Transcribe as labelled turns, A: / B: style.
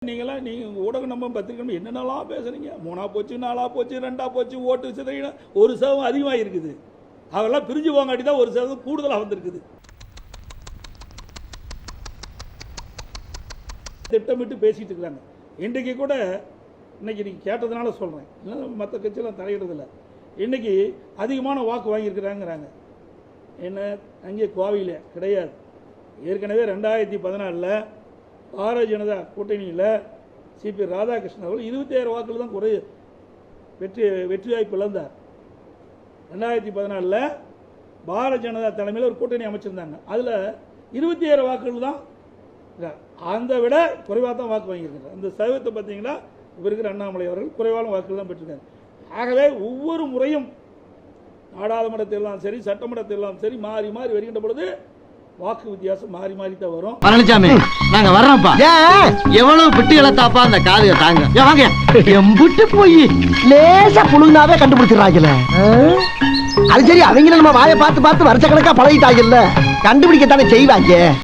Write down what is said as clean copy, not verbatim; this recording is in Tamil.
A: நீங்க ஊடக நம்ம பத்திரிக்கை என்னென்னலாம் பேசுறீங்க? 3ஆ போச்சு, 4ஆ போச்சு, 2ஆ போச்சு, ஓட்டு சிதறின 1% அதிகமாக இருக்குது. அதெல்லாம் பிரிஞ்சு போங்காட்டி தான் 1% கூடுதலாக வந்திருக்குது. திட்டமிட்டு பேசிட்டு இருக்காங்க. இன்றைக்கு கூட இன்னைக்கு நீங்க கேட்டதுனால சொல்றேன், மற்ற கட்சியெல்லாம் தலையிடுறதில்ல. இன்னைக்கு அதிகமான வாக்கு வாங்கியிருக்கிறாங்கிறாங்க. என்ன அங்கே கோவையில் கிடையாது. ஏற்கனவே 2014 பாரதிய ஜனதா கூட்டணியில் சிபி ராதாகிருஷ்ணன் அவர்கள் 26 வாக்குகள் தான் வெற்றி வாய்ப்பு இழந்தார். 2014 பாரதிய ஜனதா தலைமையில் ஒரு கூட்டணி அமைச்சிருந்தாங்க. அதில் 27 வாக்குகள் தான், அந்த விட குறைவாக தான் வாக்கு வாங்கியிருக்காங்க. அந்த சதவீதத்தை பார்த்தீங்கன்னா இப்போ இருக்கிற அண்ணாமலை அவர்கள் குறைவான வாக்குகள் தான் பெற்றிருக்காங்க. ஆகவே ஒவ்வொரு முறையும் நாடாளுமன்றத்திலாம் சரி, சட்டமன்றத்திலாம் சரி, மாறி மாறி வருகின்ற பொழுது வாக்கு வித்தியாசம் மாறி மாறி தான் வரும். பழனிசாமி, நாங்க வர்றோம்ப்பா. எவ்வளவு பிட்டு இழத்தாப்பா அந்த காதுக தாங்க. வாங்க, எம்புட்டு போய் லேசா புழுந்தாவே கண்டுபிடிச்சிடறாங்கல்ல. அது சரி, அவங்க நம்ம வாயை பார்த்து பார்த்து வருஷ கணக்கா பழகிட்டாங்கல்ல, கண்டுபிடிக்கத்தானே செய்வாங்க.